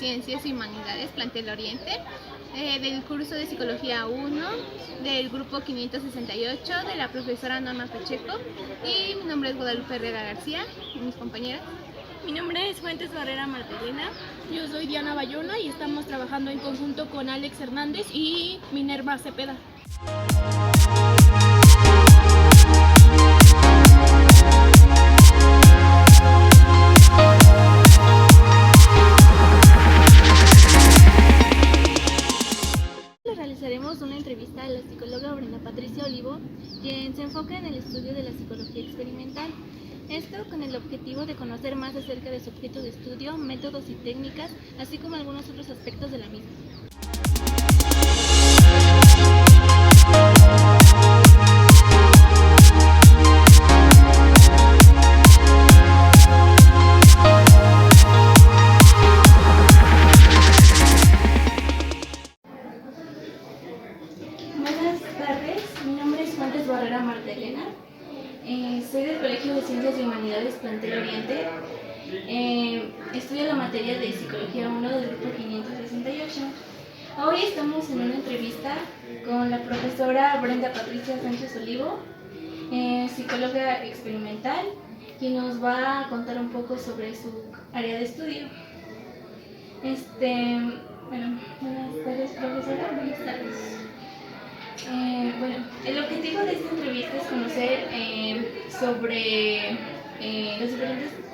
Ciencias y Humanidades, Plantel Oriente, del curso de Psicología 1, del grupo 568, de la profesora Norma Pacheco, y mi nombre es Guadalupe Herrera García, y mis compañeras. Mi nombre es Fuentes Barrera Martelena. Yo soy Diana Bayona y estamos trabajando en conjunto con Alex Hernández y Minerva Cepeda. Realizaremos una entrevista a la psicóloga Brenda Patricia Olivo, quien se enfoca en el estudio de la psicología experimental. Esto con el objetivo de conocer más acerca de su objeto de estudio, métodos y técnicas, así como algunos otros aspectos de la misma. Buenas tardes, mi nombre es Fuentes Barrera Martelena, soy del Colegio de Ciencias y Humanidades Plantel Oriente, estudio la materia de Psicología 1 del grupo 568. Hoy estamos en una entrevista con la profesora Brenda Patricia Sánchez Olivo, psicóloga experimental, quien nos va a contar un poco sobre su área de estudio. Buenas tardes, profesora. Buenas tardes. El objetivo de esta entrevista es conocer sobre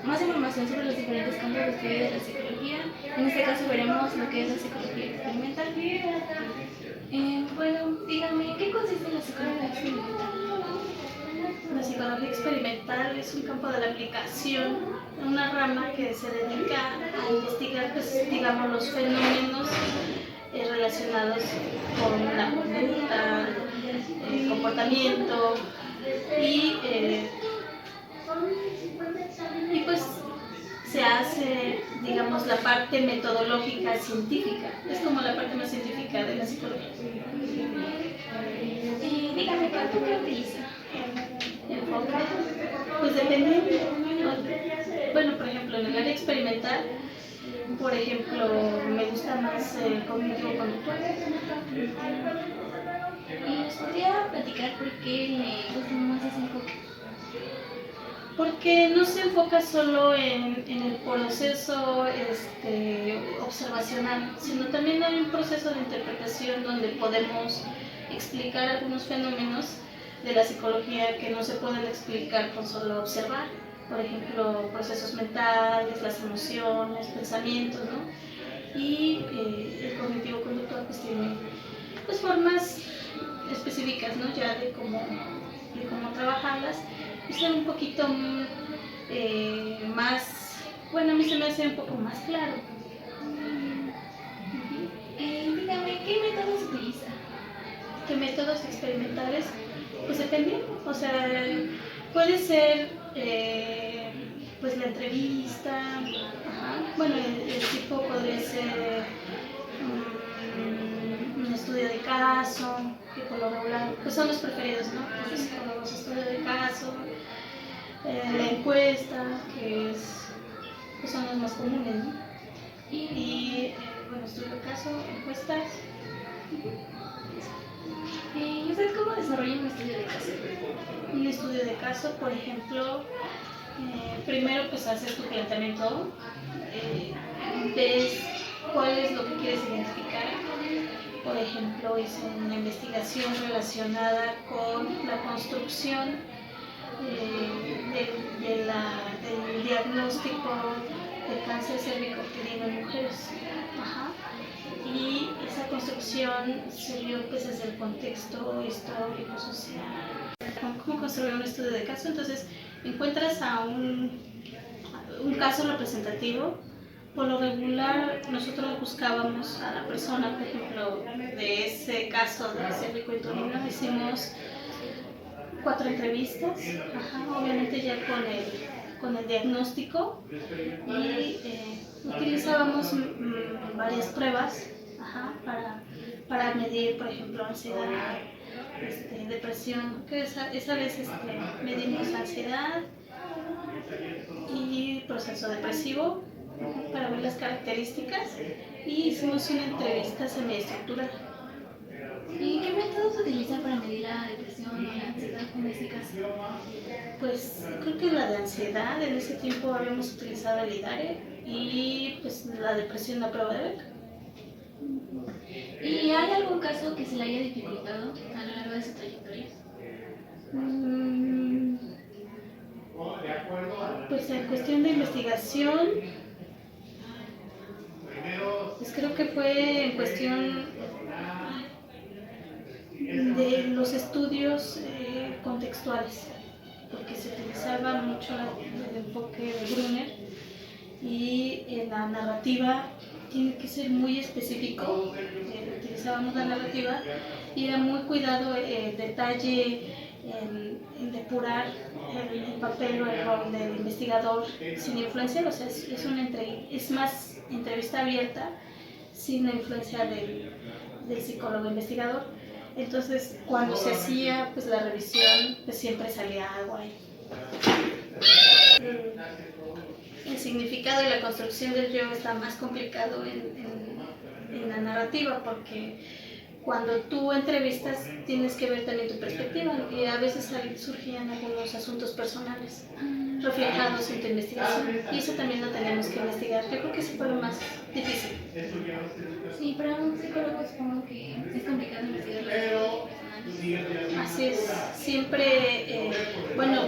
más información sobre los diferentes campos de estudio de la psicología. En este caso veremos lo que es la psicología experimental. Dígame, ¿en qué consiste la psicología experimental? La psicología experimental es un campo de la aplicación, una rama que se dedica a investigar, digamos, los fenómenos relacionados con la conducta, comportamiento y pues se hace, digamos, la parte metodológica científica. Es como la parte más científica de la psicología. Dígame, ¿qué enfoque utiliza? Enfoque, pues dependiendo. Bueno, por ejemplo, en el área experimental, por ejemplo, me gusta más el cognitivo-conductual. ¿Y nos podría platicar por qué le gusta más ese enfoque? Porque no se enfoca solo en el proceso observacional, sino también hay un proceso de interpretación donde podemos explicar algunos fenómenos de la psicología que no se pueden explicar con solo observar. Por ejemplo, procesos mentales, las emociones, pensamientos, ¿no? Y el cognitivo conductual pues tiene pues, formas específicas, ¿no? Ya de cómo trabajarlas y son un poquito más, bueno, a mí se me hace un poco más claro. Dígame, ¿qué métodos utiliza? ¿Qué métodos experimentales? Pues dependiendo, o sea, puede ser pues la entrevista, bueno, el tipo podría ser un estudio de caso, que por lo regular, pues son los preferidos, ¿no? Los psicólogos, estudio de caso, la encuesta, pues son los más comunes, ¿no? Y bueno, estudio de caso, encuestas. ¿Y usted cómo desarrolla un estudio de caso? Un estudio de caso, por ejemplo, primero pues haces tu planteamiento, ves cuál es lo que quieres identificar. Por ejemplo, hice una investigación relacionada con la construcción del diagnóstico de cáncer cervicouterino en mujeres. Y esa construcción se vio pues, desde el contexto histórico, social. ¿Cómo construir un estudio de caso? Entonces, encuentras a un caso representativo. Por lo regular, nosotros buscábamos a la persona, por ejemplo, de ese caso de cervicouterino, hicimos 4 entrevistas, obviamente ya con el diagnóstico, y utilizábamos varias pruebas para medir, por ejemplo, ansiedad, depresión, que esa vez medimos ansiedad y proceso depresivo, para ver las características y hicimos una entrevista semiestructurada. ¿Y qué métodos utilizan para medir la depresión o la ansiedad en este caso? Pues creo que la de ansiedad, en ese tiempo habíamos utilizado el IDARE y pues la depresión, la prueba de Beck. ¿Y hay algún caso que se le haya dificultado a lo largo de su trayectoria? Pues en cuestión de investigación, pues creo que fue en cuestión de los estudios contextuales, porque se utilizaba mucho el enfoque de Brunner y en la narrativa tiene que ser muy específico. Utilizábamos la narrativa y era muy cuidado el detalle en depurar el papel o el rol del investigador sin influencia, o sea, es más entrevista abierta sin la influencia del psicólogo investigador. Entonces, cuando se hacía pues la revisión, pues siempre salía algo ahí. El significado y la construcción del yo está más complicado en la narrativa, porque cuando tú entrevistas tienes que ver también tu perspectiva y a veces surgían algunos asuntos personales reflejados en tu investigación y eso también lo tenemos que investigar. Yo creo que eso fue lo más difícil. Sí, para un psicólogo supongo que es complicado investigar las personales. Así es, siempre, bueno,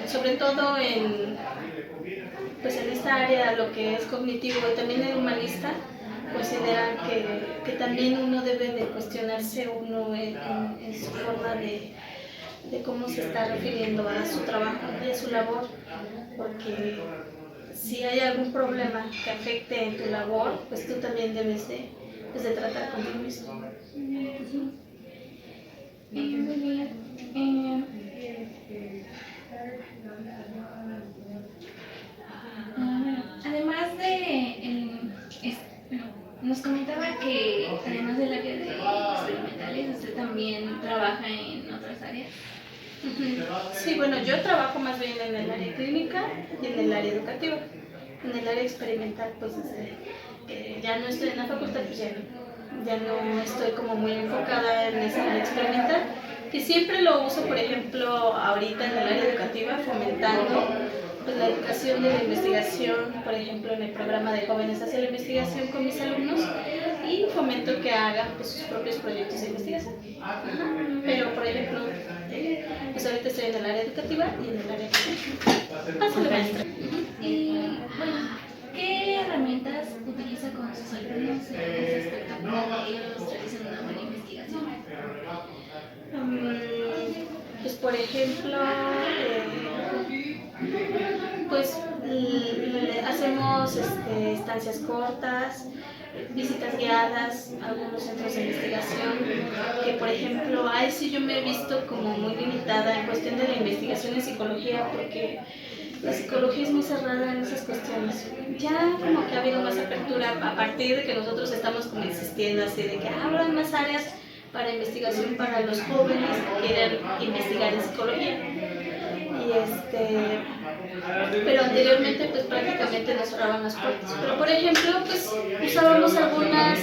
sobre todo pues en esta área, lo que es cognitivo y también el humanista, consideran que también uno debe de cuestionarse uno en su forma de cómo se está refiriendo a su trabajo y a su labor, porque si hay algún problema que afecte en tu labor, pues tú también debes de tratar contigo mismo. Muy bien. Además nos comentaba que además del área de experimentales, usted también trabaja en otras áreas. Sí, bueno, yo trabajo más bien en el área clínica y en el área educativa. En el área experimental, pues desde que ya no estoy en la facultad, pues ya no estoy como muy enfocada en esa área experimental, que siempre lo uso, por ejemplo, ahorita en el área educativa, fomentando pues, la educación de la investigación, por ejemplo, en el programa de Jóvenes hacia la Investigación con mis alumnos, y fomento que hagan pues, sus propios proyectos de investigación. Pero, por ejemplo, pues ahorita estoy en el área educativa y en el área clínica. Pásale, maestra. Y bueno, ¿qué herramientas utiliza con sus alumnos en este aspecto para que ellos realicen una buena investigación? Pues por ejemplo, pues hacemos estancias cortas, visitas guiadas a algunos centros de investigación, que por ejemplo, ahí sí yo me he visto como muy limitada en cuestión de la investigación en psicología, porque la psicología es muy cerrada en esas cuestiones. Ya como que ha habido más apertura a partir de que nosotros estamos como insistiendo así de que abran más áreas para investigación para los jóvenes que quieran investigar en psicología. Pero anteriormente pues prácticamente nos cerraban las puertas. Pero por ejemplo pues usábamos algunas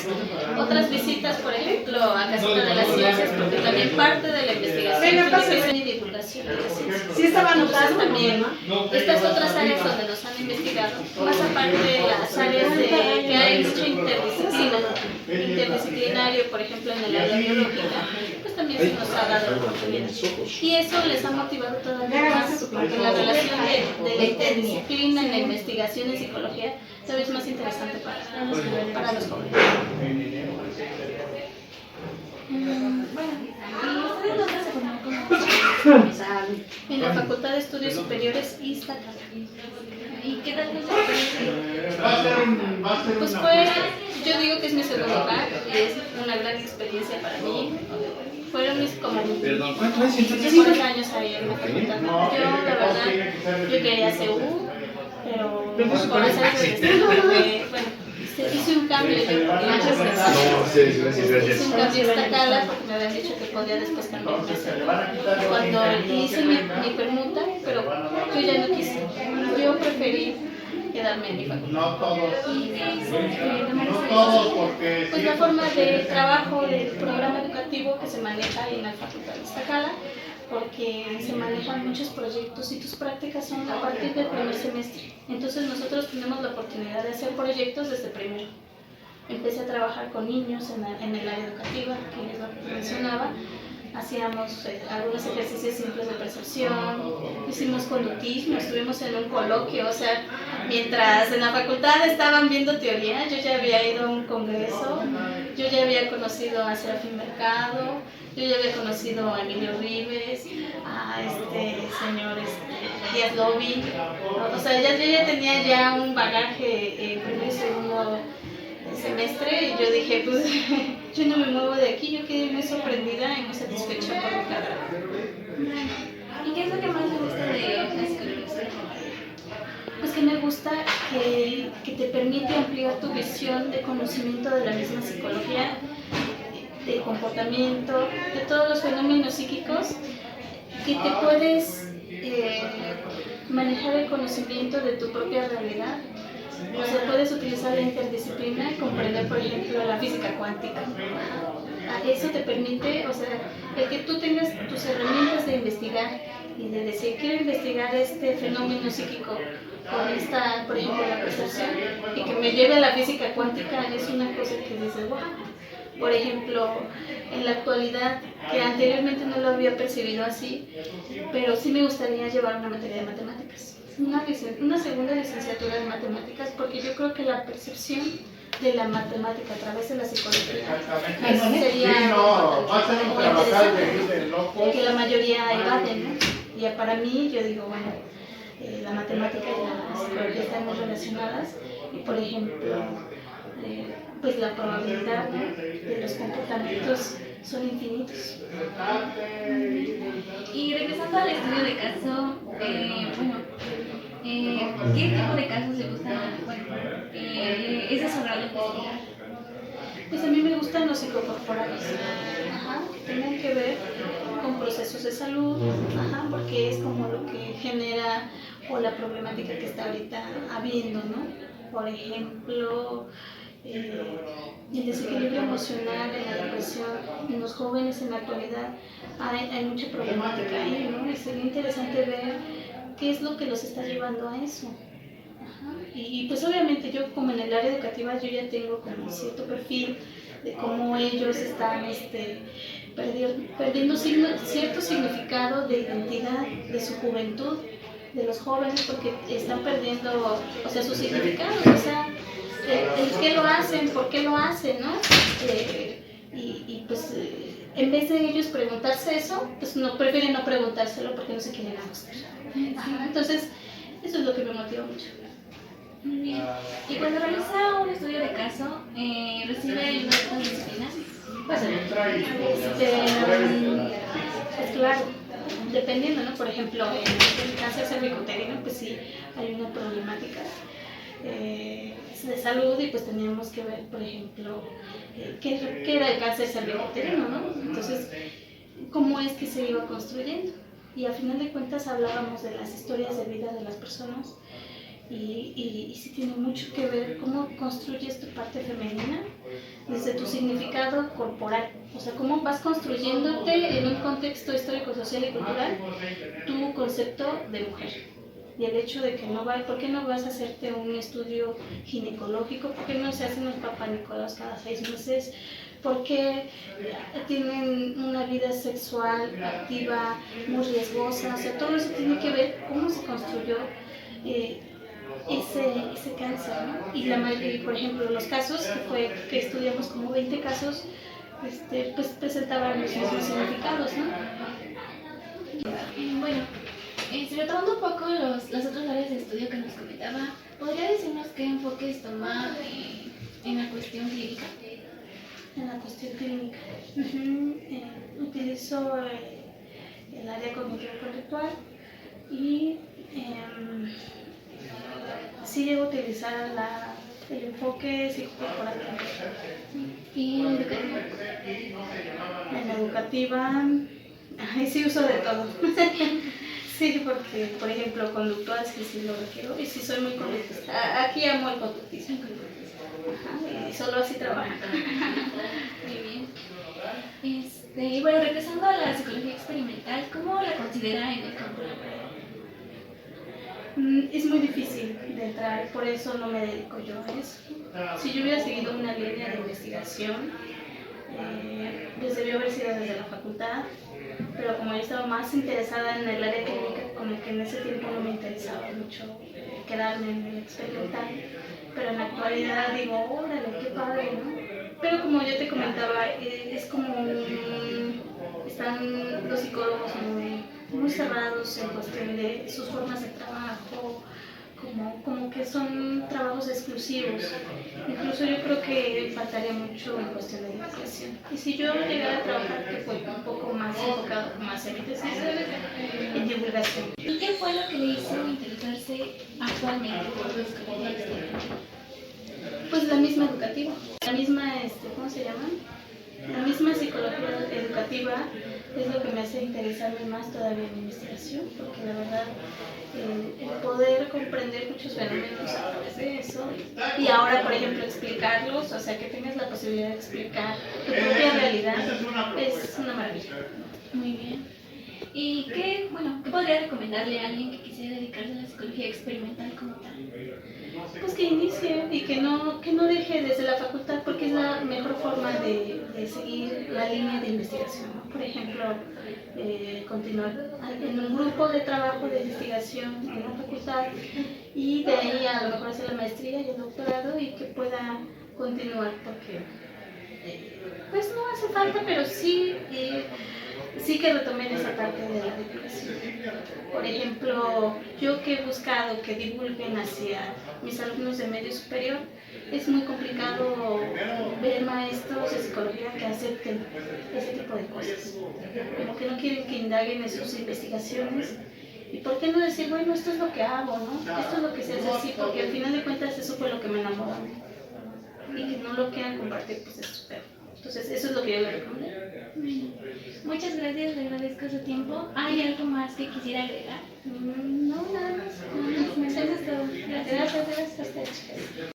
otras visitas, por ejemplo a Casita de las Ciencias, porque también parte de la investigación y divulgación de las ciencias. Sí estaba anotado También estas otras áreas donde nos han investigado, más aparte de las áreas de que hay mucha interdisciplinario, por ejemplo en el área biológica, pues también se nos ha dado oportunidad. Y eso les ha motivado todavía más, porque la relación de la interdisciplina en la investigación en psicología todavía es más interesante para los jóvenes. Bueno, ¿y ustedes dónde se formaron como En la Facultad de Estudios Superiores Iztacala. ¿Y qué tal fue su experiencia? Pues yo digo que es mi segundo hogar y es una gran experiencia para mí. Fueron mis como mis mejores años ahí en la facultad. Yo, la verdad, yo quería CU, pero por hacer el destino, bueno, hice un cambio yo hice un cambio en Iztacala porque me habían dicho que podía después cambiarme a CU. Cuando hice mi permuta, pero yo ya no quise. Yo preferí quedarme en mi facultad. No todos. No todos, porque pues la forma de trabajo del programa educativo que se maneja ahí en la Facultad de Iztacala, porque se manejan muchos proyectos y tus prácticas son a partir del primer semestre. Entonces nosotros tenemos la oportunidad de hacer proyectos desde primero. Empecé a trabajar con niños en el área educativa, que es lo que mencionaba. Hacíamos algunos ejercicios simples de percepción, hicimos conductismo, estuvimos en un coloquio, o sea, mientras en la facultad estaban viendo teoría, yo ya había ido a un congreso, yo ya había conocido a Serafín Mercado, yo ya había conocido a Emilio Rives, a este señor Díaz Lobby, o sea, yo ya tenía ya un bagaje primero y segundo semestre y yo dije, pues yo no me muevo de aquí, yo quedé muy sorprendida y muy satisfecha por mi carrera. ¿Y qué es lo que más te gusta de la psicología? Pues que me gusta que te permite ampliar tu visión de conocimiento de la misma psicología, de comportamiento, de todos los fenómenos psíquicos, que te puedes manejar el conocimiento de tu propia realidad. O sea, puedes utilizar la interdisciplina y comprender, por ejemplo, la física cuántica. Eso te permite, o sea, el que tú tengas tus herramientas de investigar y de decir, quiero investigar este fenómeno psíquico con esta, por ejemplo, la percepción, y que me lleve a la física cuántica, es una cosa que dices, wow. Por ejemplo, en la actualidad, que anteriormente no lo había percibido así, pero sí me gustaría llevar una materia de matemáticas. Una segunda licenciatura en matemáticas, porque yo creo que la percepción de la matemática a través de la psicología sería que la mayoría evaden, ¿no? Y para mí, yo digo, bueno, la matemática y la psicología están muy relacionadas y, por ejemplo, pues la probabilidad, ¿no?, de los comportamientos son infinitos. Y regresando al estudio de caso, ¿qué tipo de casos le gustan? ¿Es de su agrado investigar? Pues a mí me gustan los psicocorporales, que tengan que ver con procesos de salud, porque es como lo que genera o la problemática que está ahorita habiendo, ¿no? Por ejemplo, el desequilibrio emocional, en la depresión, en los jóvenes en la actualidad hay mucha problemática ahí, ¿no? Y sería interesante ver qué es lo que los está llevando a eso. Y pues obviamente yo, como en el área educativa, yo ya tengo como cierto perfil de cómo ellos están perdiendo cierto significado de identidad de su juventud, de los jóvenes, porque están perdiendo, o sea, su significado, o sea, el qué lo hacen, por qué lo hacen, ¿no? Y pues en vez de ellos preguntarse eso, pues prefieren no preguntárselo porque no se quieren ajustar. Entonces, eso es lo que me motiva mucho. Muy bien. Y cuando realiza un estudio de caso, ¿recibe ayuda de otras disciplinas? Pues claro, dependiendo, ¿no? Por ejemplo, en el cáncer cervicuterino, pues sí, hay una problemática de salud y pues teníamos que ver, por ejemplo, qué era el cáncer cervicuterino, ¿no? Entonces, cómo es que se iba construyendo. Y al final de cuentas hablábamos de las historias de vida de las personas y sí tiene mucho que ver cómo construyes tu parte femenina desde tu significado corporal. O sea, cómo vas construyéndote en un contexto histórico, social y cultural tu concepto de mujer. Y el hecho de que ¿por qué no vas a hacerte un estudio ginecológico? ¿Por qué no se hacen los papanicolas cada 6 meses? ¿Por qué tienen una vida sexual activa muy riesgosa? O sea, todo eso tiene que ver cómo se construyó ese cáncer, ¿no? Y por ejemplo, los casos que estudiamos, como 20 casos, pues presentaban los mismos significados, ¿no? Bueno, retomando un poco las otras áreas de estudio que nos comentaba, ¿podría decirnos qué enfoques toma en la cuestión clínica? En la cuestión clínica, utilizo el área cognitivo-conductual y sí llego a utilizar el enfoque psicocorporal. ¿Y en educativa? En educativa, sí uso de todo. Sí, porque, por ejemplo, conductual sí lo requiero y sí soy muy conductista. Aquí amo el conductismo. Ajá, y solo así trabajo. Muy bien. Y bueno, regresando a la psicología experimental, ¿cómo la considera en el campo laboral? Es muy difícil de entrar, por eso no me dedico yo a eso. Si yo hubiera seguido una línea de investigación, pues debió haber sido desde la facultad, pero como yo estaba más interesada en el área clínica, como que en ese tiempo no me interesaba mucho quedarme en el experimental, pero en la actualidad digo, órale, qué padre, ¿no? Pero como yo te comentaba, es como están los psicólogos muy cerrados en cuestión de sus formas de trabajo, como que son trabajos exclusivos. Incluso yo creo que faltaría mucho en cuestión de divulgación. Y si yo llegara a trabajar, que fue un poco más enfocado, más en mi tesis, en divulgación. ¿Y qué fue lo que le hizo interesarse actualmente por la psicología experimental? Pues la misma educativa, la misma, ¿cómo se llama? La misma psicología educativa es lo que me hace interesarme más todavía en mi investigación, porque la verdad el poder comprender muchos fenómenos a través de eso y ahora, por ejemplo, explicarlos, o sea, que tengas la posibilidad de explicar tu propia realidad, es una maravilla. Muy bien. ¿Y qué podría recomendarle a alguien que quisiera dedicarse a la psicología experimental como tal? Pues que inicie y que no deje desde la facultad, porque es la mejor forma de seguir la línea de investigación, ¿no? Por ejemplo, continuar en un grupo de trabajo de investigación en la facultad y de ahí a lo mejor hacer la maestría y el doctorado y que pueda continuar, porque pues no hace falta, pero sí que retomen esa parte de la divulgación. Por ejemplo, yo que he buscado que divulguen hacia mis alumnos de medio superior, es muy complicado ver maestros de psicología que acepten ese tipo de cosas. Como que no quieren que indaguen en sus investigaciones. ¿Y por qué no decir, bueno, esto es lo que hago, ¿no? Esto es lo que se hace así, porque al final de cuentas eso fue lo que me enamoró a mí. Y que no lo quieran compartir, pues es súper. Entonces, eso es lo que yo le recomiendo. Muchas gracias, le agradezco su tiempo. ¿Hay algo más que quisiera agregar? No, nada más. Eso es todo. Gracias a ustedes.